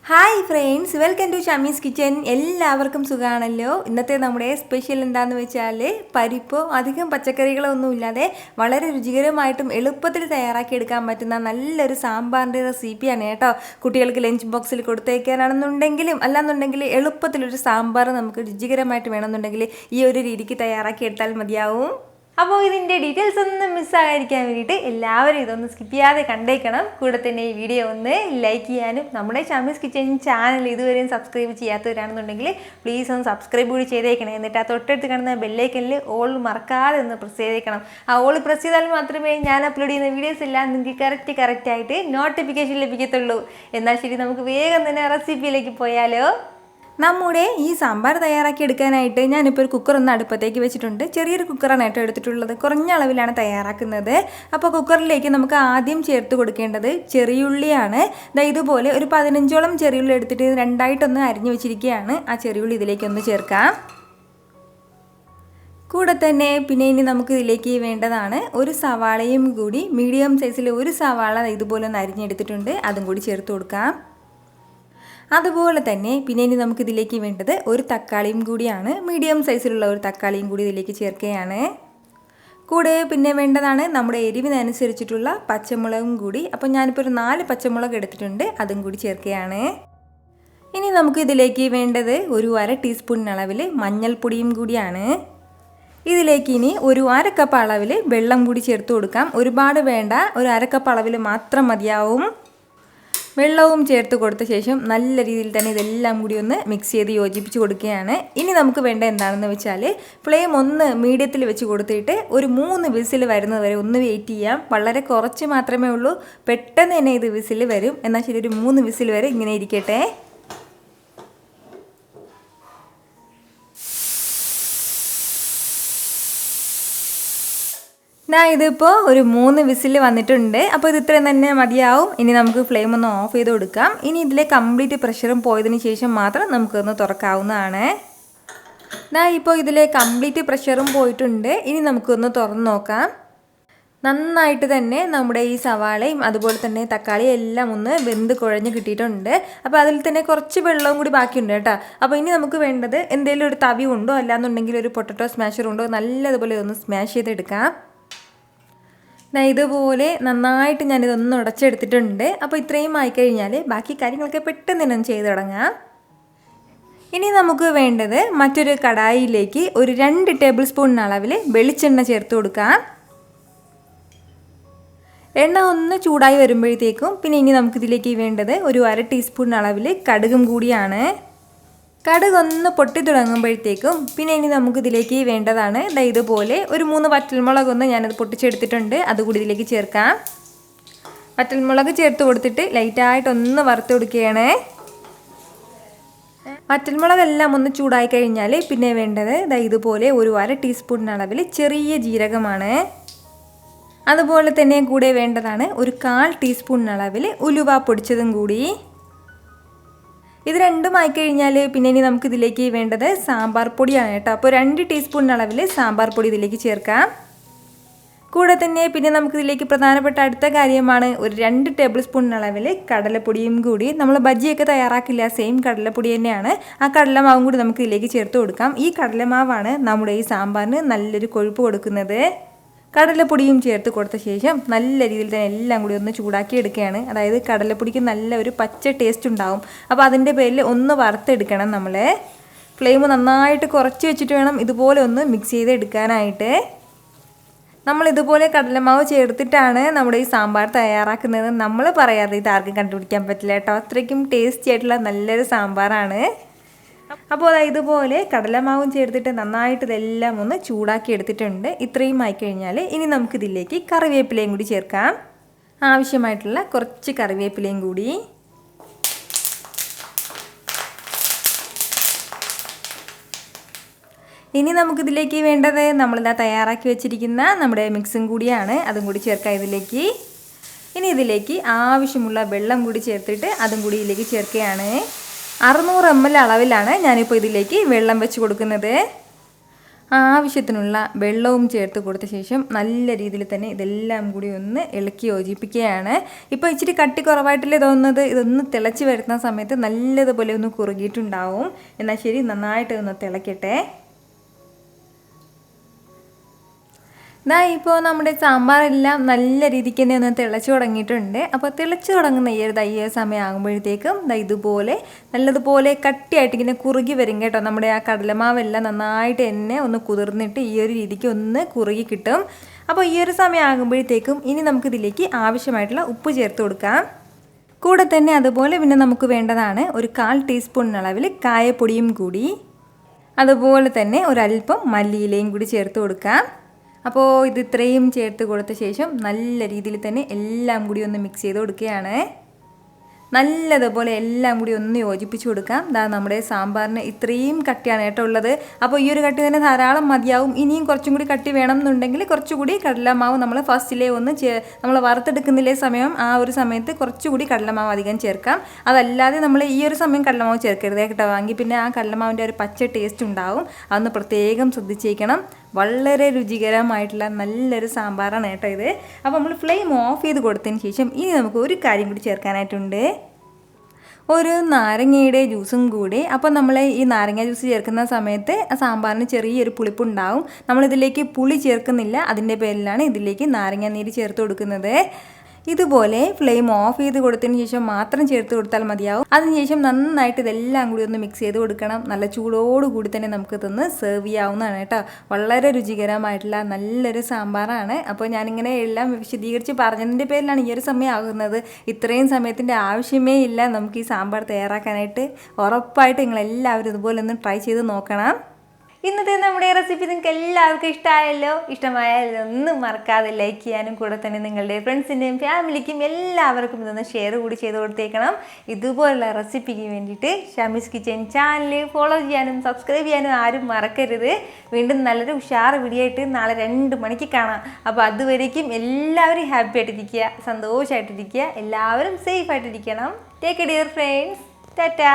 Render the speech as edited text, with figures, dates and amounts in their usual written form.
Hi friends, welcome to Shami's kitchen. എല്ലാവർക്കും സുഖമാണല്ലോ. ഇന്നത്തെ നമ്മുടെ സ്പെഷ്യൽ എന്താണെന്ന് വെച്ചാൽ പരിപ്പോ അധികം പച്ചക്കറികളോ ഒന്നും ഇല്ലാതെ വളരെ രുചികരമായിട്ടും എളുപ്പത്തിൽ തയ്യാറാക്കി എടുക്കാൻ പറ്റുന്ന നല്ലൊരു സാമ്പാറിൻ്റെ റെസിപ്പിയാണ് കേട്ടോ. കുട്ടികൾക്ക് ലഞ്ച് ബോക്സിൽ കൊടുത്തേക്കാനാണെന്നുണ്ടെങ്കിലും അല്ലാന്നുണ്ടെങ്കിൽ എളുപ്പത്തിലൊരു സാമ്പാർ നമുക്ക് രുചികരമായിട്ട് വേണമെന്നുണ്ടെങ്കിൽ ഈ ഒരു രീതിക്ക് തയ്യാറാക്കി എടുത്താൽ മതിയാവും. അപ്പോൾ ഇതിൻ്റെ ഡീറ്റെയിൽസ് ഒന്നും മിസ്സാകാതിരിക്കാൻ വേണ്ടിയിട്ട് എല്ലാവരും ഇതൊന്ന് സ്കിപ്പ് ചെയ്യാതെ കണ്ടേക്കണം. കൂടെ തന്നെ ഈ വീഡിയോ ഒന്ന് ലൈക്ക് ചെയ്യാനും നമ്മുടെ ഷമീസ് കിച്ചൻ ചാനൽ ഇതുവരെയും സബ്സ്ക്രൈബ് ചെയ്യാത്തവരാണെന്നുണ്ടെങ്കിൽ പ്ലീസ് ഒന്ന് സബ്സ്ക്രൈബ് കൂടി ചെയ്തേക്കണം. എന്നിട്ട് ആ തൊട്ടടുത്ത് കാണുന്ന ബെല്ലൈക്കനിൽ ഓൾ മറക്കാതെ ഒന്ന് പ്രസ് ചെയ്തേക്കണം. ആ ഓൾ പ്രസ് ചെയ്താൽ മാത്രമേ ഞാൻ അപ്ലോഡ് ചെയ്യുന്ന വീഡിയോസ് എല്ലാം നിങ്ങൾക്ക് കറക്റ്റായിട്ട് നോട്ടിഫിക്കേഷൻ ലഭിക്കത്തുള്ളൂ. എന്നാൽ ശരി, നമുക്ക് വേഗം തന്നെ റെസിപ്പിയിലേക്ക് പോയാലോ. നമ്മുടെ ഈ സാമ്പാർ തയ്യാറാക്കി എടുക്കാനായിട്ട് ഞാനിപ്പോൾ ഒരു കുക്കർ ഒന്ന് അടുപ്പത്തേക്ക് വെച്ചിട്ടുണ്ട്. ചെറിയൊരു കുക്കറാണ് കേട്ടോ എടുത്തിട്ടുള്ളത്. കുറഞ്ഞ അളവിലാണ് തയ്യാറാക്കുന്നത്. അപ്പോൾ കുക്കറിലേക്ക് നമുക്ക് ആദ്യം ചേർത്ത് കൊടുക്കേണ്ടത് ചെറിയുള്ളിയാണ്. ഇതുപോലെ ഒരു 15ഓളം ചെറിയുള്ളി എടുത്തിട്ട് രണ്ടായിട്ടൊന്ന് അരിഞ്ഞു വെച്ചിരിക്കുകയാണ്. ആ ചെറിയുള്ളി ഇതിലേക്കൊന്ന് ചേർക്കാം. കൂടെ തന്നെ പിന്നെ ഇനി നമുക്ക് ഇതിലേക്ക് വേണ്ടതാണ് ഒരു സവാളയും കൂടി, മീഡിയം സൈസിൽ ഒരു സവാള ഇതുപോലെ ഒന്ന് അരിഞ്ഞെടുത്തിട്ടുണ്ട്. അതും കൂടി ചേർത്ത് കൊടുക്കാം. അതുപോലെ തന്നെ പിന്നെ ഇനി നമുക്കിതിലേക്ക് വേണ്ടത് ഒരു തക്കാളിയും കൂടിയാണ്. മീഡിയം സൈസിലുള്ള ഒരു തക്കാളിയും കൂടി ഇതിലേക്ക് ചേർക്കുകയാണ്. കൂടെ പിന്നെ വേണ്ടതാണ് നമ്മുടെ എരിവിനനുസരിച്ചിട്ടുള്ള പച്ചമുളകും കൂടി. അപ്പോൾ ഞാനിപ്പോൾ ഒരു 4 പച്ചമുളക് എടുത്തിട്ടുണ്ട്. അതും കൂടി ചേർക്കുകയാണ്. ഇനി നമുക്ക് ഇതിലേക്ക് വേണ്ടത് ഒരു 1/2 ടീസ്പൂൺ അളവിൽ മഞ്ഞൾപ്പൊടിയും കൂടിയാണ്. ഇതിലേക്ക് ഇനി ഒരു 1/2 കപ്പ് അളവിൽ വെള്ളം കൂടി ചേർത്ത് കൊടുക്കാം. ഒരുപാട് വേണ്ട, ഒരു 1/2 കപ്പ് അളവിൽ മാത്രം മതിയാവും. വെള്ളവും ചേർത്ത് കൊടുത്ത ശേഷം നല്ല രീതിയിൽ തന്നെ ഇതെല്ലാം കൂടി ഒന്ന് മിക്സ് ചെയ്ത് യോജിപ്പിച്ച് കൊടുക്കുകയാണ്. ഇനി നമുക്ക് വേണ്ട എന്താണെന്ന് വെച്ചാൽ ഫ്ലെയിം ഒന്ന് മീഡിയത്തിൽ വെച്ച് കൊടുത്തിട്ട് ഒരു 3 വിസിൽ വരുന്നത് വരെ ഒന്ന് വെയിറ്റ് ചെയ്യാം. വളരെ കുറച്ച് മാത്രമേ ഉള്ളൂ, പെട്ടെന്ന് തന്നെ ഇത് വിസിൽ വരും. എന്നാൽ ശരി, ഒരു 3 വിസിൽ വരെ ഇങ്ങനെ ഇരിക്കട്ടെ. ഇതിപ്പോൾ ഒരു 3 വിസിൽ വന്നിട്ടുണ്ട്. അപ്പോൾ ഇത് ഇത്രയും തന്നെ മതിയാവും. ഇനി നമുക്ക് ഫ്ലെയിം ഒന്ന് ഓഫ് ചെയ്ത് കൊടുക്കാം. ഇനി ഇതിലെ കംപ്ലീറ്റ് പ്രഷറും പോയതിന് ശേഷം മാത്രം നമുക്കൊന്ന് തുറക്കാവുന്നതാണ്. ഇപ്പോൾ ഇതിലെ കംപ്ലീറ്റ് പ്രഷറും പോയിട്ടുണ്ട്. ഇനി നമുക്കൊന്ന് തുറന്ന് നോക്കാം. നന്നായിട്ട് തന്നെ നമ്മുടെ ഈ സവാളയും അതുപോലെ തന്നെ തക്കാളിയും എല്ലാം ഒന്ന് വെന്ത് കുഴഞ്ഞ് കിട്ടിയിട്ടുണ്ട്. അപ്പോൾ അതിൽ തന്നെ കുറച്ച് വെള്ളവും കൂടി ബാക്കിയുണ്ട് കേട്ടോ. അപ്പോൾ ഇനി നമുക്ക് വേണ്ടത് എന്തെങ്കിലും ഒരു തവി ഉണ്ടോ അല്ലാന്നുണ്ടെങ്കിൽ ഒരു പൊട്ടറ്റോ സ്മാഷർ ഉണ്ടോ, നല്ലതുപോലെ ഒന്ന് സ്മാഷ് ചെയ്തെടുക്കാം. ഇതുപോലെ നന്നായിട്ട് ഞാനിതൊന്ന് ഉടച്ചെടുത്തിട്ടുണ്ട്. അപ്പോൾ ഇത്രയും ആയിക്കഴിഞ്ഞാൽ ബാക്കി കാര്യങ്ങളൊക്കെ പെട്ടെന്ന് തന്നെ ചെയ്ത് തുടങ്ങാം. ഇനി നമുക്ക് വേണ്ടത് മറ്റൊരു കടായിലേക്ക് ഒരു 2 ടേബിൾ സ്പൂൺ അളവിൽ വെളിച്ചെണ്ണ ചേർത്ത് കൊടുക്കാം. എണ്ണ ഒന്ന് ചൂടായി വരുമ്പോഴത്തേക്കും പിന്നെ ഇനി നമുക്കിതിലേക്ക് വേണ്ടത് ഒരു 1/2 ടീസ്പൂൺ അളവിൽ കടുകും കൂടിയാണ്. കടുക് ഒന്ന് പൊട്ടി തുടങ്ങുമ്പോഴത്തേക്കും പിന്നെ ഇനി നമുക്കിതിലേക്ക് വേണ്ടതാണ് ഇതുപോലെ ഒരു 3 വറ്റൽമുളകൊന്ന് ഞാനത് പൊട്ടിച്ചെടുത്തിട്ടുണ്ട്. അതുകൂടി ഇതിലേക്ക് ചേർക്കാം. വറ്റൽമുളക് ചേർത്ത് കൊടുത്തിട്ട് ലൈറ്റായിട്ടൊന്ന് വറുത്ത് കൊടുക്കുകയാണ്. വറ്റൽമുളകെല്ലാം ഒന്ന് ചൂടായി കഴിഞ്ഞാൽ പിന്നെ വേണ്ടത് ഇതുപോലെ ഒരു 1/2 ടീസ്പൂൺ അളവിൽ ചെറിയ ജീരകമാണ്. അതുപോലെ തന്നെ കൂടെ വേണ്ടതാണ് ഒരു 1/4 ടീസ്പൂൺ അളവിൽ ഉലുവ പൊടിച്ചതും കൂടി. ഇത് രണ്ടും ആയിക്കഴിഞ്ഞാൽ പിന്നെ ഇനി നമുക്കിതിലേക്ക് വേണ്ടത് സാമ്പാർ പൊടിയാണ് കേട്ടോ. അപ്പോൾ 2 ടീസ്പൂൺ അളവിൽ സാമ്പാർ പൊടി ഇതിലേക്ക് ചേർക്കാം. കൂടെ തന്നെ പിന്നെ നമുക്കിതിലേക്ക് പ്രധാനപ്പെട്ട അടുത്ത കാര്യമാണ് ഒരു 2 ടേബിൾ സ്പൂൺ അളവിൽ കടലപ്പൊടിയും കൂടി. നമ്മൾ ബജിയൊക്കെ തയ്യാറാക്കില്ല, സെയിം കടലപ്പൊടി തന്നെയാണ്. ആ കടലമാവും കൂടി നമുക്ക് ഇതിലേക്ക് ചേർത്ത് കൊടുക്കാം. ഈ കടലമാവാണ് നമ്മുടെ ഈ സാമ്പാറിന് നല്ലൊരു കൊഴുപ്പ് കൊടുക്കുന്നത്. കടലപ്പൊടിയും ചേർത്ത് കൊടുത്ത ശേഷം നല്ല രീതിയിൽ തന്നെ എല്ലാം കൂടി ഒന്ന് ചൂടാക്കി എടുക്കുകയാണ്. അതായത് കടലപ്പൊടിക്ക് നല്ല ഒരു പച്ച ടേസ്റ്റ് ഉണ്ടാവും. അപ്പോൾ അതിൻ്റെ പേരിൽ ഒന്ന് വറുത്തെടുക്കണം. നമ്മൾ ഫ്ലെയിം നന്നായിട്ട് കുറച്ച് വെച്ചിട്ട് വേണം ഇതുപോലെ ഒന്ന് മിക്സ് ചെയ്ത് എടുക്കാനായിട്ട്. നമ്മൾ ഇതുപോലെ കടലമാവ് ചേർത്തിട്ടാണ് നമ്മുടെ ഈ സാമ്പാർ തയ്യാറാക്കുന്നത്. നമ്മൾ പറയാതെ ഇത് ആർക്കും കണ്ടുപിടിക്കാൻ പറ്റില്ല കേട്ടോ. അത്രയ്ക്കും ടേസ്റ്റി ആയിട്ടുള്ള നല്ലൊരു സാമ്പാറാണ്. അപ്പോൾ ഇതുപോലെ കടലമാവും ചേർത്തിട്ട് നന്നായിട്ട് ഇതെല്ലാം ഒന്ന് ചൂടാക്കി എടുത്തിട്ടുണ്ട്. ഇത്രയും ആയിക്കഴിഞ്ഞാൽ ഇനി നമുക്കിതിലേക്ക് കറിവേപ്പിലയും കൂടി ചേർക്കാം. ആവശ്യമായിട്ടുള്ള കുറച്ച് കറിവേപ്പിലയും കൂടി. ഇനി നമുക്കിതിലേക്ക് വേണ്ടത് നമ്മളിതാ തയ്യാറാക്കി വെച്ചിരിക്കുന്ന നമ്മുടെ മിക്സും കൂടിയാണ്. അതും കൂടി ചേർക്കാം ഇതിലേക്ക്. ഇനി ഇതിലേക്ക് ആവശ്യമുള്ള വെള്ളം കൂടി ചേർത്തിട്ട് അതും കൂടി ഇതിലേക്ക് ചേർക്കുകയാണ്. 600 ml അളവിലാണ് ഞാനിപ്പോൾ ഇതിലേക്ക് വെള്ളം വെച്ച് കൊടുക്കുന്നത്. ആവശ്യത്തിനുള്ള വെള്ളവും ചേർത്ത് കൊടുത്ത ശേഷം നല്ല രീതിയിൽ തന്നെ ഇതെല്ലാം കൂടി ഒന്ന് ഇളക്കി യോജിപ്പിക്കുകയാണ്. ഇപ്പോൾ ഇച്ചിരി കട്ടി കുറവായിട്ടല്ലേ തോന്നുന്നത്. ഇതൊന്ന് തിളച്ച് വരുന്ന സമയത്ത് നല്ലതുപോലെ ഒന്ന് കുറുകിയിട്ടുണ്ടാവും. എന്നാൽ ശരി, നന്നായിട്ട് ഒന്ന് തിളക്കട്ടെ. ഇപ്പോൾ നമ്മുടെ സാമ്പാറെല്ലാം നല്ല രീതിക്ക് തന്നെ ഒന്ന് തിളച്ച് തുടങ്ങിയിട്ടുണ്ട്. അപ്പോൾ തിളച്ച് തുടങ്ങുന്ന ഈ ഒരു സമയം ആകുമ്പോഴത്തേക്കും ഇതുപോലെ നല്ലതുപോലെ കട്ടിയായിട്ട് ഇങ്ങനെ കുറുകി വരും കേട്ടോ. നമ്മുടെ ആ കടലമാവെല്ലാം നന്നായിട്ട് തന്നെ ഒന്ന് കുതിർന്നിട്ട് ഈ ഒരു രീതിക്ക് ഒന്ന് കുറുകി കിട്ടും. അപ്പോൾ ഈ ഒരു സമയം ആകുമ്പോഴത്തേക്കും ഇനി നമുക്കിതിലേക്ക് ആവശ്യമായിട്ടുള്ള ഉപ്പ് ചേർത്ത് കൊടുക്കാം. കൂടെ തന്നെ അതുപോലെ പിന്നെ നമുക്ക് വേണ്ടതാണ് ഒരു 1/4 ടീസ്പൂൺ അളവിൽ കായപ്പൊടിയും കൂടി, അതുപോലെ തന്നെ ഒരല്പം മല്ലിയിലയും കൂടി ചേർത്ത് കൊടുക്കാം. അപ്പോൾ ഇത് ഇത്രയും ചേർത്ത് കൊടുത്ത ശേഷം നല്ല രീതിയിൽ തന്നെ എല്ലാം കൂടി ഒന്ന് മിക്സ് ചെയ്ത് കൊടുക്കുകയാണ്. നല്ലതുപോലെ എല്ലാം കൂടി ഒന്ന് യോജിപ്പിച്ച് കൊടുക്കാം. നമ്മുടെ സാമ്പാറിന് ഇത്രയും കട്ടിയാണ് കേട്ടോ ഉള്ളത്. അപ്പോൾ ഈ ഒരു കട്ടി തന്നെ ധാരാളം മതിയാവും. ഇനിയും കുറച്ചും കൂടി കട്ടി വേണം എന്നുണ്ടെങ്കിൽ കുറച്ചുകൂടി കടലമാവ് നമ്മൾ ഫസ്റ്റിലെ ഒന്ന് നമ്മൾ വറുത്തെടുക്കുന്നില്ലേ സമയം, ആ ഒരു സമയത്ത് കുറച്ചുകൂടി കടലമാവ് അധികം ചേർക്കാം. അതല്ലാതെ നമ്മൾ ഈ ഒരു സമയം കടലമാവ് ചേർക്കരുത് കേട്ടോ. എങ്കിൽ പിന്നെ ആ കടലമാവിൻ്റെ ഒരു പച്ച ടേസ്റ്റ് ഉണ്ടാവും. അതൊന്ന് പ്രത്യേകം ശ്രദ്ധിച്ചേക്കണം. വളരെ രുചികരമായിട്ടുള്ള നല്ലൊരു സാമ്പാറാണ് കേട്ടോ ഇത്. അപ്പോൾ നമ്മൾ ഫ്ലെയിം ഓഫ് ചെയ്ത് കൊടുത്തതിന് ശേഷം ഇനി നമുക്ക് ഒരു കാര്യം കൂടി ചേർക്കാനായിട്ടുണ്ട്, ഒരു നാരങ്ങയുടെ ജ്യൂസും കൂടി. അപ്പോൾ നമ്മൾ ഈ നാരങ്ങ ജ്യൂസ് ചേർക്കുന്ന സമയത്ത് സാമ്പാറിന് ചെറിയൊരു പുളിപ്പുണ്ടാവും. നമ്മളിതിലേക്ക് പുളി ചേർക്കുന്നില്ല, അതിൻ്റെ പേരിലാണ് ഇതിലേക്ക് നാരങ്ങ നീര് ചേർത്ത് കൊടുക്കുന്നത്. ഇതുപോലെ ഫ്ലെയിം ഓഫ് ചെയ്ത് കൊടുത്തതിന് ശേഷം മാത്രം ചേർത്ത് കൊടുത്താൽ മതിയാവും. അതിനുശേഷം നന്നായിട്ട് ഇതെല്ലാം കൂടി ഒന്ന് മിക്സ് ചെയ്ത് കൊടുക്കണം. നല്ല ചൂടോടുകൂടി തന്നെ നമുക്കിതൊന്ന് സെർവ് ചെയ്യാവുന്നതാണ് കേട്ടോ. വളരെ രുചികരമായിട്ടുള്ള നല്ലൊരു സാമ്പാറാണ്. അപ്പോൾ ഞാനിങ്ങനെ എല്ലാം വിശദീകരിച്ച് പറഞ്ഞതിൻ്റെ പേരിലാണ് ഈ ഒരു സമയം ആകുന്നത്. ഇത്രയും സമയത്തിൻ്റെ ആവശ്യമേ ഇല്ല നമുക്ക് ഈ സാമ്പാർ തയ്യാറാക്കാനായിട്ട്. ഉറപ്പായിട്ട് നിങ്ങളെല്ലാവരും ഇതുപോലെ ഒന്ന് ട്രൈ ചെയ്ത് നോക്കണം. ഇന്നത്തെ നമ്മുടെ റെസിപ്പി നിങ്ങൾക്ക് എല്ലാവർക്കും ഇഷ്ടമായല്ലോ. ഇഷ്ടമായാൽ ഒന്നും മറക്കാതെ ലൈക്ക് ചെയ്യാനും കൂടെ തന്നെ നിങ്ങളുടെ ഫ്രണ്ട്സിൻ്റെയും ഫാമിലിക്കും എല്ലാവർക്കും ഇതൊന്ന് ഷെയർ കൂടി ചെയ്ത് കൊടുത്തേക്കണം. ഇതുപോലുള്ള റെസിപ്പിക്ക് വേണ്ടിയിട്ട് ഷമീസ് കിച്ചൻ ചാനൽ ഫോളോ ചെയ്യാനും സബ്സ്ക്രൈബ് ചെയ്യാനും ആരും മറക്കരുത്. വീണ്ടും നല്ലൊരു ഉഷാർ വീഡിയോ ആയിട്ട് നാളെ 2 മണിക്ക് കാണാം. അപ്പോൾ അതുവരേക്കും എല്ലാവരും ഹാപ്പി ആയിട്ടിരിക്കുക, സന്തോഷമായിട്ടിരിക്കുക, എല്ലാവരും സേഫ് ആയിട്ടിരിക്കണം. Take care friends. ടാറ്റാ.